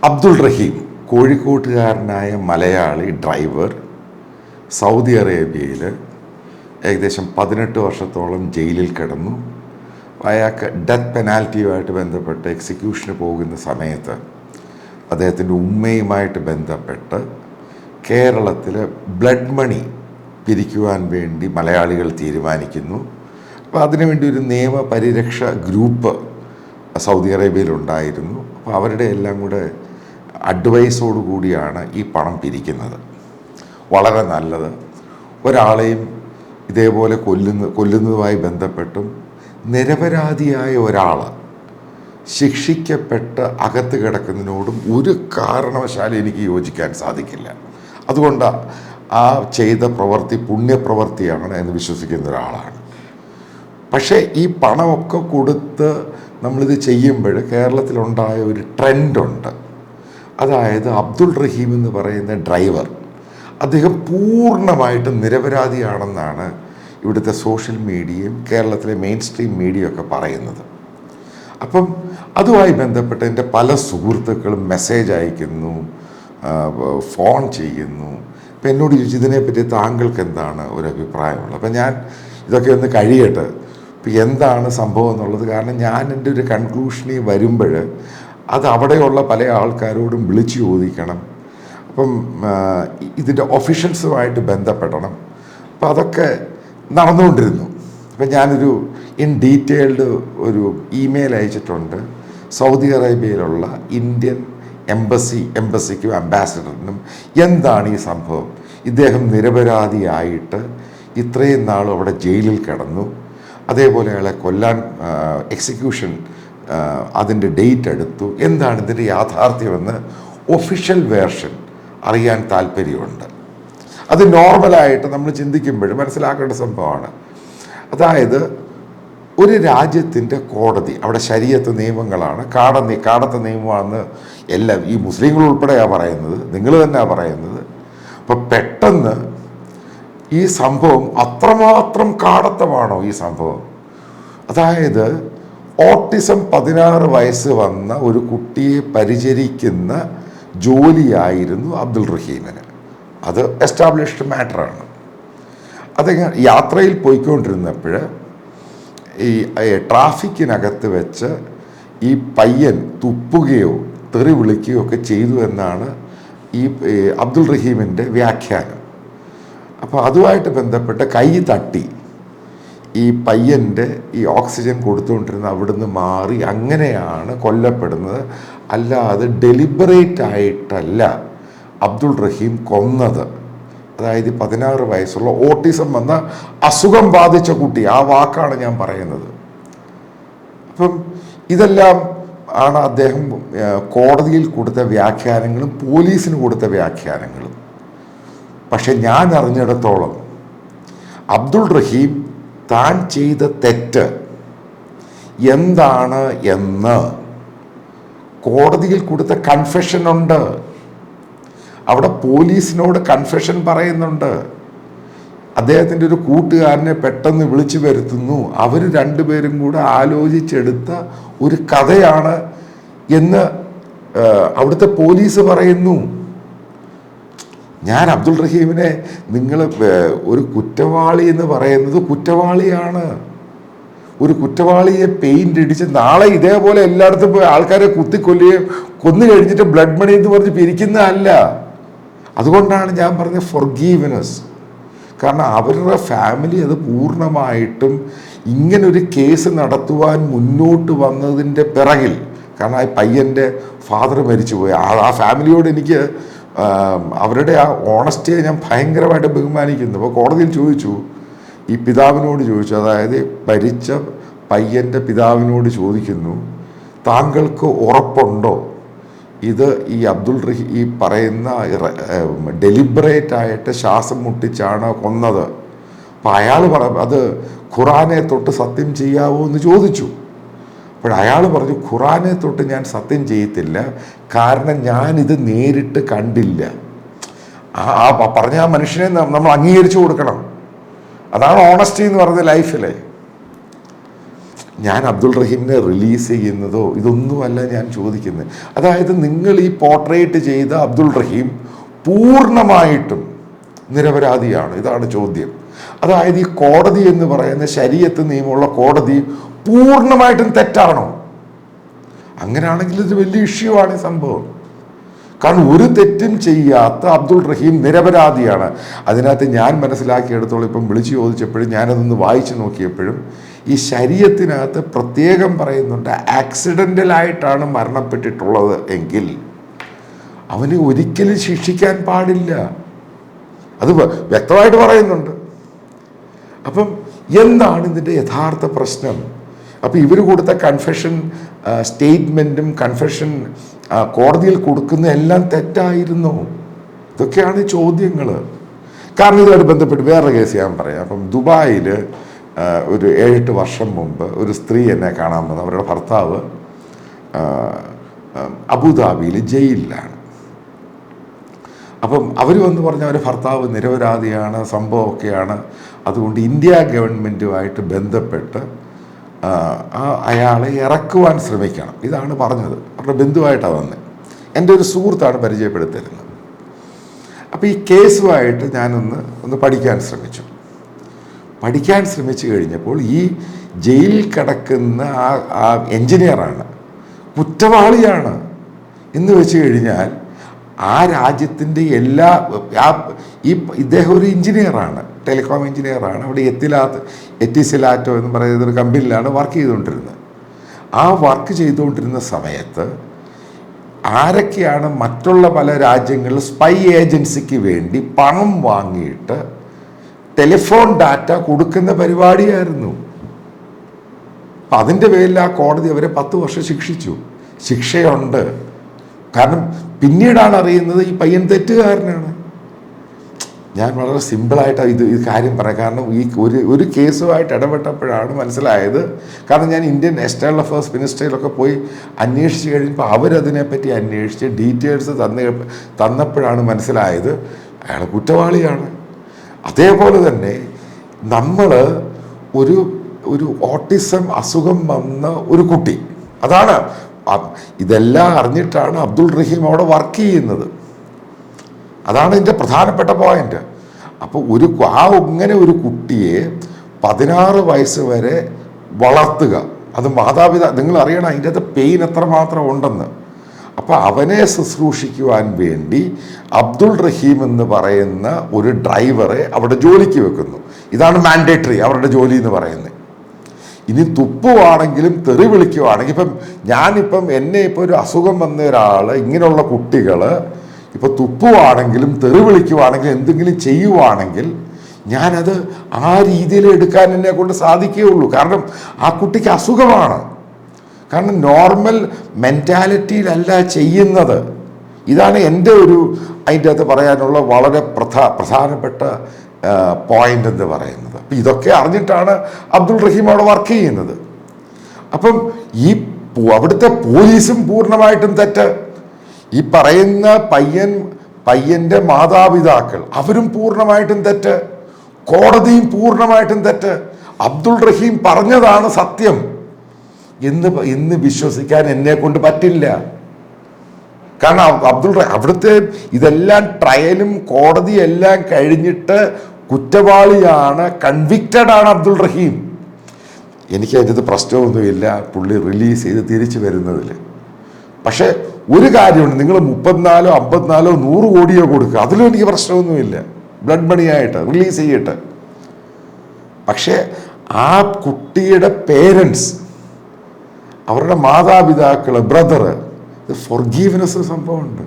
അബ്ദുൾ റഹീം കോഴിക്കോട്ടുകാരനായ Malayali driver Saudi അറേബ്യയിൽ ഏകദേശം 18 വർഷത്തോളം ജയിലിൽ കിടന്നു. അയാൾക്ക് ഡെത്ത് പെനാൽറ്റിയുമായിട്ട് ബന്ധപ്പെട്ട് എക്സിക്യൂഷന് പോകുന്ന സമയത്ത് അദ്ദേഹത്തിൻ്റെ ഉമ്മയുമായിട്ട് ബന്ധപ്പെട്ട് കേരളത്തിൽ ബ്ലഡ് മണി പിരിക്കുവാൻ വേണ്ടി മലയാളികൾ തീരുമാനിക്കുന്നു. അപ്പോൾ അതിനുവേണ്ടി ഒരു നിയമപരിരക്ഷ ഗ്രൂപ്പ് സൗദി അറേബ്യയിലുണ്ടായിരുന്നു. അപ്പോൾ അവരുടെ എല്ലാം കൂടെ അഡ്വൈസോടു കൂടിയാണ് ഈ പണം പിരിക്കുന്നത്. വളരെ നല്ലത്. ഒരാളെയും ഇതേപോലെ കൊല്ലുന്നതുമായി ബന്ധപ്പെട്ടും നിരപരാധിയായ ഒരാൾ ശിക്ഷിക്കപ്പെട്ട് അകത്ത് കിടക്കുന്നതിനോടും ഒരു കാരണവശാലും എനിക്ക് യോജിക്കാൻ സാധിക്കില്ല. അതുകൊണ്ട് ആ ചെയ്ത പ്രവൃത്തി പുണ്യപ്രവൃത്തിയാണ് എന്ന് വിശ്വസിക്കുന്ന ഒരാളാണ്. പക്ഷേ ഈ പണമൊക്കെ കൊടുത്ത് നമ്മളിത് ചെയ്യുമ്പോൾ കേരളത്തിലുണ്ടായ ഒരു ട്രെൻഡുണ്ട്. അതായത് അബ്ദുൾ റഹീം എന്ന് പറയുന്ന ഡ്രൈവർ, അദ്ദേഹം പൂർണ്ണമായിട്ടും നിരപരാധിയാണെന്നാണ് ഇവിടുത്തെ സോഷ്യൽ മീഡിയയും കേരളത്തിലെ മെയിൻ സ്ട്രീം മീഡിയയൊക്കെ പറയുന്നത്. അപ്പം അതുമായി ബന്ധപ്പെട്ട് എൻ്റെ പല സുഹൃത്തുക്കളും മെസ്സേജ് അയക്കുന്നു, ഫോൺ ചെയ്യുന്നു. അപ്പം എന്നോട് ചോദിച്ചു, ഇതിനെപ്പറ്റി താങ്കൾക്ക് എന്താണ് ഒരു അഭിപ്രായമുള്ളത്? അപ്പം ഞാൻ ഇതൊക്കെ ഒന്ന് കഴിയട്ടെ, ഇപ്പം എന്താണ് സംഭവം എന്നുള്ളത്. കാരണം ഞാൻ എൻ്റെ ഒരു കൺക്ലൂഷനിൽ വരുമ്പോൾ അത് അവിടെയുള്ള പല ആൾക്കാരോടും വിളിച്ചു ചോദിക്കണം. അപ്പം ഇതിൻ്റെ ഒഫീഷ്യൽസുമായിട്ട് ബന്ധപ്പെടണം. അപ്പം അതൊക്കെ നടന്നുകൊണ്ടിരുന്നു. അപ്പം ഞാനൊരു ഇൻ ഡീറ്റെയിൽഡ് ഒരു ഇമെയിൽ അയച്ചിട്ടുണ്ട് സൗദി അറേബ്യയിലുള്ള ഇന്ത്യൻ എംബസിക്കും അംബാസഡറിനും. എന്താണ് ഈ സംഭവം? ഇദ്ദേഹം നിരപരാധിയായിട്ട് ഇത്രയും നാളും അവിടെ ജയിലിൽ കിടന്നു. അതേപോലെ അയാളെ കൊല്ലാൻ എക്സിക്യൂഷൻ അതിൻ്റെ ഡേറ്റ് എടുത്തു. എന്താണ് ഇതിൻ്റെ യാഥാർത്ഥ്യമെന്ന് ഒഫീഷ്യൽ വേർഷൻ അറിയാൻ താല്പര്യമുണ്ട്. അത് നോർമലായിട്ട് നമ്മൾ ചിന്തിക്കുമ്പോൾ മനസ്സിലാക്കേണ്ട സംഭവമാണ്. അതായത് ഒരു രാജ്യത്തിൻ്റെ കോടതി, അവിടെ ശരീഅത്ത് നിയമങ്ങളാണ്, കാടത്തെ നിയമമാണെന്ന് എല്ലാം ഈ മുസ്ലിങ്ങൾ ഉൾപ്പെടെയാണ് പറയുന്നത്, നിങ്ങൾ തന്നെയാണ് പറയുന്നത്. അപ്പം പെട്ടെന്ന് ഈ സംഭവം അത്രമാത്രം കാടത്തമാണോ ഈ സംഭവം? അതായത് ഓട്ടിസം 16 വയസ്സ് വന്ന ഒരു കുട്ടിയെ പരിചരിക്കുന്ന ജോലിയായിരുന്നു അബ്ദുൾ റഹീമിന്. അത് എസ്റ്റാബ്ലിഷ്ഡ് മാറ്ററാണ്. അദ്ദേഹം യാത്രയിൽ പോയിക്കൊണ്ടിരുന്നപ്പോൾ ഈ ട്രാഫിക്കിനകത്ത് വെച്ച് ഈ പയ്യൻ തുപ്പുകയോ തെറി വിളിക്കുകയോ ഒക്കെ ചെയ്തു എന്നാണ് ഈ അബ്ദുൾ റഹീമിൻ്റെ വ്യാഖ്യാനം. അപ്പോൾ അതുമായിട്ട് ബന്ധപ്പെട്ട് കൈ തട്ടി ഈ പയ്യൻ്റെ ഈ ഓക്സിജൻ കൊടുത്തുകൊണ്ടിരുന്ന അവിടുന്ന് മാറി അങ്ങനെയാണ് കൊല്ലപ്പെടുന്നത്. അല്ലാതെ ഡെലിബറേറ്റ് ആയിട്ടല്ല അബ്ദുൾ റഹീം കൊന്നത്. അതായത് 16 വയസ്സുള്ള ഓട്ടിസം വന്ന അസുഖം ബാധിച്ച കുട്ടി, ആ വാക്കാണ് ഞാൻ പറയുന്നത്. അപ്പം ഇതെല്ലാം ആണ് അദ്ദേഹം കോടതിയിൽ കൊടുത്ത വ്യാഖ്യാനങ്ങളും പോലീസിന് കൊടുത്ത വ്യാഖ്യാനങ്ങളും. പക്ഷെ ഞാൻ അറിഞ്ഞിടത്തോളം അബ്ദുൾ റഹീം താൻ ചെയ്ത തെറ്റ് എന്താണ് എന്ന് കോടതിയിൽ കൊടുത്ത കൺഫെഷനുണ്ട്. അവിടെ പോലീസിനോട് കൺഫെഷൻ പറയുന്നുണ്ട്. അദ്ദേഹത്തിൻ്റെ ഒരു കൂട്ടുകാരനെ പെട്ടെന്ന് വിളിച്ചു വരുത്തുന്നു. അവർ രണ്ടുപേരും കൂടെ ആലോചിച്ചെടുത്ത ഒരു കഥയാണ് എന്ന് അവിടുത്തെ പോലീസ് പറയുന്നു. ഞാൻ അബ്ദുൾ റഹീമിനെ നിങ്ങൾ ഒരു കുറ്റവാളി എന്ന് പറയുന്നത് കുറ്റവാളിയാണ്. ഒരു കുറ്റവാളിയെ പെയിൻ്റ് അടിച്ച് നാളെ ഇതേപോലെ എല്ലായിടത്തും പോയി ആൾക്കാരെ കൊന്നു കഴിഞ്ഞിട്ട് ബ്ലഡ് മണി എന്ന് പറഞ്ഞ് പിരിക്കുന്നതല്ല. അതുകൊണ്ടാണ് ഞാൻ പറഞ്ഞ ഫൊർഗീവ്നെസ്. കാരണം അവരുടെ ഫാമിലി അത് പൂർണ്ണമായിട്ടും ഇങ്ങനൊരു കേസ് നടത്തുവാൻ മുന്നോട്ട് വന്നതിൻ്റെ പിറകിൽ, കാരണം ആ പയ്യൻ്റെ ഫാദർ മരിച്ചുപോയി, ആ ഫാമിലിയോട് എനിക്ക് അവരുടെ ആ ഓണസ്റ്റിയെ ഞാൻ ഭയങ്കരമായിട്ട് ബഹുമാനിക്കുന്നു. അപ്പോൾ കോടതിയിൽ ചോദിച്ചു, ഈ പിതാവിനോട് ചോദിച്ചു, അതായത് മരിച്ച പയ്യൻ്റെ പിതാവിനോട് ചോദിക്കുന്നു, താങ്കൾക്ക് ഉറപ്പുണ്ടോ ഇത് ഈ അബ്ദുൾ റഹീം ഈ പറയുന്ന ഡെലിബറേറ്റ് ആയിട്ട് ശ്വാസം മുട്ടിച്ചാണ് കൊന്നത്? അപ്പം അയാൾ അത് ഖുറാനെ തൊട്ട് സത്യം ചെയ്യാവോ എന്ന് ചോദിച്ചു. അപ്പോൾ അയാൾ പറഞ്ഞു, ഖുറാനെ തൊട്ട് ഞാൻ സത്യം ചെയ്യത്തില്ല, കാരണം ഞാനിത് നേരിട്ട് കണ്ടില്ല. പറഞ്ഞ ആ മനുഷ്യനെ നമ്മൾ അംഗീകരിച്ചു കൊടുക്കണം. അതാണ് ഓണസ്റ്റി എന്ന് പറയുന്നത് ലൈഫിലെ. ഞാൻ അബ്ദുൾ റഹീമിനെ റിലീസ് ചെയ്യുന്നതോ ഇതൊന്നുമല്ല ഞാൻ ചോദിക്കുന്നത്. അതായത് നിങ്ങൾ ഈ പോർട്രേറ്റ് ചെയ്ത അബ്ദുൾ റഹീം പൂർണ്ണമായിട്ടും നിരപരാധിയാണ്, ഇതാണ് ചോദ്യം. അതായത് ഈ കോടതി എന്ന് പറയുന്ന ശരീഅത്ത് നിയമമുള്ള കോടതി പൂർണ്ണമായിട്ടും തെറ്റാണോ? അങ്ങനെയാണെങ്കിൽ ഇത് വലിയ ഇഷ്യൂ ആണ് ഈ സംഭവം. കാരണം ഒരു തെറ്റും ചെയ്യാത്ത അബ്ദുൾ റഹീം നിരപരാധിയാണ്. അതിനകത്ത് ഞാൻ മനസ്സിലാക്കിയെടുത്തോളം ഇപ്പം വിളിച്ചു ചോദിച്ചപ്പോഴും ഞാനതൊന്ന് വായിച്ചു നോക്കിയപ്പോഴും ഈ ശരീഅത്തിനകത്ത് പ്രത്യേകം പറയുന്നുണ്ട്, ആക്സിഡൻ്റലായിട്ടാണ് മരണപ്പെട്ടിട്ടുള്ളത് എങ്കിൽ അവന് ഒരിക്കലും ശിക്ഷിക്കാൻ പാടില്ല. അത് വ്യക്തമായിട്ട് പറയുന്നുണ്ട്. അപ്പം എന്താണ് ഇതിൻ്റെ യഥാർത്ഥ പ്രശ്നം? അപ്പോൾ ഇവർ കൊടുത്ത കൺഫെഷൻ സ്റ്റേറ്റ്മെൻറ്റും കൺഫെഷൻ കോടതിയിൽ കൊടുക്കുന്ന എല്ലാം തെറ്റായിരുന്നു. ഇതൊക്കെയാണ് ചോദ്യങ്ങൾ. കാരണം ഇതുമായിട്ട് ബന്ധപ്പെട്ട് വേറൊരു കേസ് ഞാൻ പറയാം. അപ്പം ദുബായിൽ ഒരു 7-8 വർഷം മുമ്പ് ഒരു സ്ത്രീ എന്നെ കാണാൻ വന്നു. അവരുടെ ഭർത്താവ് അബുദാബിയിൽ ജയിലിലാണ്. അപ്പം അവർ വന്ന് പറഞ്ഞ അവരുടെ ഭർത്താവ് നിരപരാധിയാണ്, സംഭവമൊക്കെയാണ്, അതുകൊണ്ട് ഇന്ത്യ ഗവൺമെൻറ്റുമായിട്ട് ബന്ധപ്പെട്ട് അയാളെ ഇറക്കുവാൻ ശ്രമിക്കണം, ഇതാണ് പറഞ്ഞത്. അവരുടെ ബന്ധുവായിട്ടാണ് വന്നത്. എൻ്റെ ഒരു സുഹൃത്താണ് പരിചയപ്പെടുത്തിരുന്നത്. അപ്പോൾ ഈ കേസുമായിട്ട് ഞാനൊന്ന് പഠിക്കാൻ ശ്രമിച്ചു. പഠിക്കാൻ ശ്രമിച്ചു കഴിഞ്ഞപ്പോൾ ഈ ജയിലിൽ കിടക്കുന്ന ആ എൻജിനീയറാണ്, കുറ്റവാളിയാണ് എന്ന് വെച്ച് കഴിഞ്ഞാൽ ആ രാജ്യത്തിൻ്റെ എല്ലാ ഇദ്ദേഹം ഒരു എൻജിനീയറാണ്, ടെലികോം എൻജിനീയറാണ്. അവിടെ എത്തിസിലാറ്റോ എന്ന് പറയുന്ന ഒരു കമ്പനിയിലാണ് വർക്ക് ചെയ്തുകൊണ്ടിരുന്നത്. ആ വർക്ക് ചെയ്തുകൊണ്ടിരുന്ന സമയത്ത് ആരൊക്കെയാണ് മറ്റുള്ള പല രാജ്യങ്ങളിൽ സ്പൈ ഏജൻസിക്ക് വേണ്ടി പണം വാങ്ങിയിട്ട് ടെലിഫോൺ ഡാറ്റ കൊടുക്കുന്ന പരിപാടിയായിരുന്നു. അപ്പം അതിൻ്റെ പേരിൽ ആ കോടതി അവരെ 10 വർഷം ശിക്ഷിച്ചു. ശിക്ഷയുണ്ട്. കാരണം പിന്നീടാണ് അറിയുന്നത് ഈ പയ്യൻ തെറ്റുകാരനാണ്. ഞാൻ വളരെ സിമ്പിളായിട്ട് ഇത് കാര്യം പറയാം. കാരണം ഈ ഒരു കേസുമായിട്ട് ഇടപെട്ടപ്പോഴാണ് മനസ്സിലായത്. കാരണം ഞാൻ ഇന്ത്യൻ എക്സ്റ്റേണൽ അഫയേഴ്സ് മിനിസ്ട്രിയിലൊക്കെ പോയി അന്വേഷിച്ച് കഴിയുമ്പോൾ അവരതിനെപ്പറ്റി അന്വേഷിച്ച് ഡീറ്റെയിൽസ് തന്നപ്പോഴാണ് മനസ്സിലായത് അയാൾ കുറ്റവാളിയാണ്. അതേപോലെ തന്നെ നമ്മൾ ഒരു ഓട്ടിസം അസുഖം വന്ന ഒരു കുട്ടി, അതാണ് ഇതെല്ലാം അറിഞ്ഞിട്ടാണ് അബ്ദുൾ റഹീം അവിടെ വർക്ക് ചെയ്യുന്നത്. അതാണ് ഇതിൻ്റെ പ്രധാനപ്പെട്ട പോയിന്റ്. അപ്പോൾ ഇങ്ങനെ ഒരു കുട്ടിയെ 16 വയസ്സ് വരെ വളർത്തുക, അത് നിങ്ങൾ അറിയണം അതിൻ്റെ അകത്ത് പെയിൻ എത്രമാത്രം ഉണ്ടെന്ന്. അപ്പോൾ അവനെ ശുശ്രൂഷിക്കുവാൻ വേണ്ടി അബ്ദുൾ റഹീം എന്ന് പറയുന്ന ഒരു ഡ്രൈവറെ അവിടെ ജോലിക്ക് വെക്കുന്നു. ഇതാണ് മാൻഡേറ്ററി അവരുടെ ജോലി എന്ന് പറയുന്നത്. ഇനി തുപ്പുവാണെങ്കിലും തെറി വിളിക്കുവാണെങ്കിൽ, എന്നെ ഒരു അസുഖം വന്ന ഒരാൾ, ഇങ്ങനെയുള്ള കുട്ടികൾ ഇപ്പോൾ തുപ്പുവാണെങ്കിലും തെറി വിളിക്കുവാണെങ്കിലും എന്തെങ്കിലും ചെയ്യുവാണെങ്കിൽ ഞാനത് ആ രീതിയിൽ എടുക്കാൻ എന്നെ കൊണ്ട് സാധിക്കുകയുള്ളൂ. കാരണം ആ കുട്ടിക്ക് അസുഖമാണ്. കാരണം നോർമൽ മെൻറ്റാലിറ്റിയിലല്ല ചെയ്യുന്നത്. ഇതാണ് എൻ്റെ അതിൻ്റെ അകത്ത് പറയാനുള്ള വളരെ പ്രധാനപ്പെട്ട പോയിന്റ് എന്ന് പറയുന്നത്. അപ്പം ഇതൊക്കെ അറിഞ്ഞിട്ടാണ് അബ്ദുൾ റഹീം അവിടെ വർക്ക് ചെയ്യുന്നത്. അപ്പം അവിടുത്തെ പോലീസും പൂർണ്ണമായിട്ടും തെറ്റ്. ഈ പറയുന്ന പയ്യൻ്റെ മാതാപിതാക്കൾ അവരും പൂർണ്ണമായിട്ടും തെറ്റ്. കോടതിയും പൂർണ്ണമായിട്ടും തെറ്റ്. അബ്ദുൾ റഹീം പറഞ്ഞതാണ് സത്യം എന്ന് വിശ്വസിക്കാൻ എന്നെ കൊണ്ട് പറ്റില്ല. കാരണം അവിടുത്തെ ഇതെല്ലാം ട്രയലും കോടതിയും എല്ലാം കഴിഞ്ഞിട്ട് കുറ്റവാളിയാണ്, കൺവിക്റ്റഡ് ആണ് അബ്ദുൾ റഹീം. എനിക്ക് അതിൻ്റെ പ്രശ്നമൊന്നുമില്ല പുള്ളി റിലീസ് ചെയ്ത് തിരിച്ചു വരുന്നതിൽ. പക്ഷേ ഒരു കാര്യമുണ്ട്, നിങ്ങൾ 34, 54, 100 കോടിയോ കൊടുക്കുക, അതിലും എനിക്ക് പ്രശ്നമൊന്നുമില്ല. ബ്ലഡ് മണിയായിട്ട് റിലീസ് ചെയ്യട്ടെ. പക്ഷേ ആ കുട്ടിയുടെ പേരൻസ്, അവരുടെ മാതാപിതാക്കൾ, ബ്രദർ, ഫോർഗീവ്നെസ് സംഭവമുണ്ട്.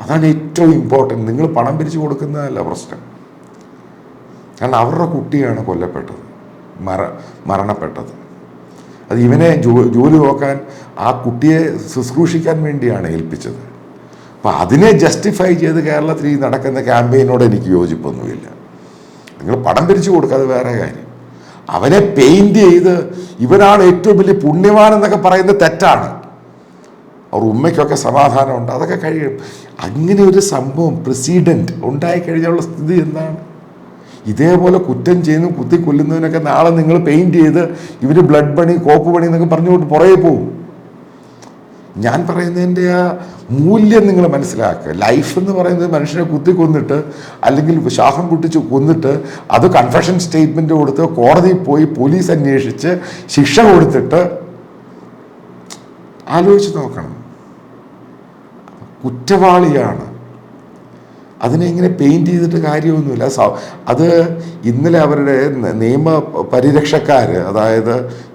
അതാണ് ഏറ്റവും ഇമ്പോർട്ടൻറ്റ്. നിങ്ങൾ പണം പിരിച്ചു കൊടുക്കുന്നതല്ല പ്രശ്നം. കാരണം അവരുടെ കുട്ടിയാണ് കൊല്ലപ്പെട്ടത്, മരണപ്പെട്ടത്. അത് ഇവനെ ജോലി നോക്കാൻ, ആ കുട്ടിയെ ശുശ്രൂഷിക്കാൻ വേണ്ടിയാണ് ഏൽപ്പിച്ചത്. അപ്പോൾ അതിനെ ജസ്റ്റിഫൈ ചെയ്ത് കേരളത്തിൽ നടക്കുന്ന ക്യാമ്പയിനോട് എനിക്ക് യോജിപ്പൊന്നുമില്ല. നിങ്ങൾ പണം പിരിച്ചു കൊടുക്കുക, അത് വേറെ കാര്യം. അവനെ പെയിൻറ് ചെയ്ത് ഇവനാണ് ഏറ്റവും വലിയ പുണ്യവാൻ എന്നൊക്കെ പറയുന്നത് തെറ്റാണ്. അവർ ഉമ്മയ്ക്കൊക്കെ സമാധാനമുണ്ട്, അതൊക്കെ കഴിയും. അങ്ങനെ ഒരു സംഭവം പ്രസിഡന്റ് ഉണ്ടായിക്കഴിഞ്ഞുള്ള സ്ഥിതി എന്താണ്? ഇതേപോലെ കുറ്റം ചെയ്യുന്നു കുത്തിക്കൊല്ലുന്നതിനൊക്കെ നാളെ നിങ്ങൾ പെയിൻറ് ചെയ്ത് ഇവർ ബ്ലഡ് പണി കോപ്പ് പണി എന്നൊക്കെ പറഞ്ഞുകൊണ്ട് പുറകെ പോവും. ഞാൻ പറയുന്നതിൻ്റെ ആ മൂല്യം നിങ്ങൾ മനസ്സിലാക്കുക. ലൈഫ് എന്ന് പറയുന്നത് മനുഷ്യനെ കുത്തിക്കൊന്നിട്ട് അല്ലെങ്കിൽ ശ്വാസം പൊട്ടിച്ച് കൊന്നിട്ട് അത് കൺഫെഷൻ സ്റ്റേറ്റ്മെൻറ്റ് കൊടുത്ത് കോടതിയിൽ പോയി പോലീസ് അന്വേഷിച്ച് ശിക്ഷ കൊടുത്തിട്ട് ആലോചിച്ച് നോക്കണം. കുറ്റവാളിയാണ്, അതിനെ ഇങ്ങനെ പെയിൻറ് ചെയ്തിട്ട് കാര്യമൊന്നുമില്ല. അത് ഇന്നലെ അവരുടെ നിയമ പരിരക്ഷക്കാർ, അതായത്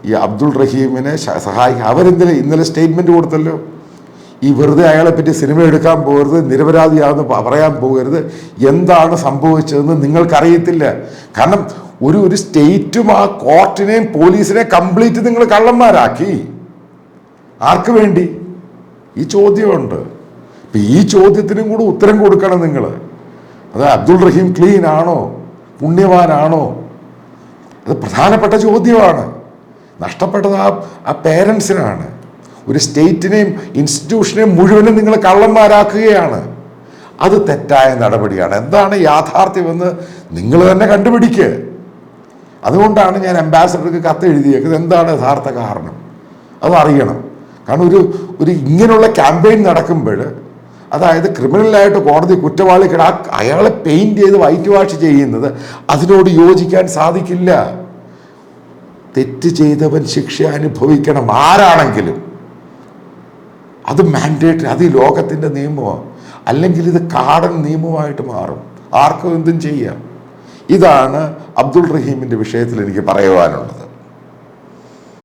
ഈ അബ്ദുൾ റഹീമിനെ സഹായിക്കുക, ഇന്നലെ സ്റ്റേറ്റ്മെൻറ്റ് കൊടുത്തല്ലോ. ഈ വെറുതെ അയാളെപ്പറ്റി സിനിമ എടുക്കാൻ പോകരുത്, നിരപരാധിയാണെന്ന് പറയാൻ പോകരുത്, എന്താണ് സംഭവിച്ചതെന്ന് നിങ്ങൾക്കറിയത്തില്ല. കാരണം ഒരു സ്റ്റേറ്റും ആ കോർട്ടിനെയും പോലീസിനെയും കംപ്ലീറ്റ് നിങ്ങൾ കള്ളന്മാരാക്കി. ആർക്ക് വേണ്ടി? ഈ ചോദ്യമുണ്ട്. ഇപ്പം ഈ ചോദ്യത്തിനും കൂടെ ഉത്തരം കൊടുക്കണം നിങ്ങൾ. അത് അബ്ദുൾ റഹീം ക്ലീൻ ആണോ, പുണ്യവാനാണോ? അത് പ്രധാനപ്പെട്ട ചോദ്യമാണ്. നഷ്ടപ്പെട്ടത് ആ പേരൻസിനാണ്. ഒരു സ്റ്റേറ്റിനെയും ഇൻസ്റ്റിറ്റ്യൂഷനെയും മുഴുവനും നിങ്ങൾ കള്ളന്മാരാക്കുകയാണ്. അത് തെറ്റായ നടപടിയാണ്. എന്താണ് യാഥാർത്ഥ്യമെന്ന് നിങ്ങൾ തന്നെ കണ്ടുപിടിക്കുക. അതുകൊണ്ടാണ് ഞാൻ അംബാസഡർക്ക് കത്ത് എഴുതിയേക്കുന്നത്. എന്താണ് യഥാർത്ഥ കാരണം അതറിയണം. കാരണം ഒരു ഇങ്ങനെയുള്ള ക്യാമ്പയിൻ നടക്കുമ്പോൾ, അതായത് ക്രിമിനലായിട്ട് കോടതി കുറ്റവാളികൾ അയാളെ പെയിൻറ് ചെയ്ത് വൈറ്റ് വാഷ് ചെയ്യുന്നത്, അതിനോട് യോജിക്കാൻ സാധിക്കില്ല. തെറ്റ് ചെയ്തവൻ ശിക്ഷ അനുഭവിക്കണം, ആരാണെങ്കിലും. അത് മാൻഡേറ്ററി, അത് ഈ ലോകത്തിൻ്റെ നിയമമാണ്. അല്ലെങ്കിൽ ഇത് കാടൻ നിയമമായിട്ട് മാറും, ആർക്കും എന്തും ചെയ്യാം. ഇതാണ് അബ്ദുൾ റഹീമിൻ്റെ വിഷയത്തിൽ എനിക്ക് പറയുവാനുള്ളത്.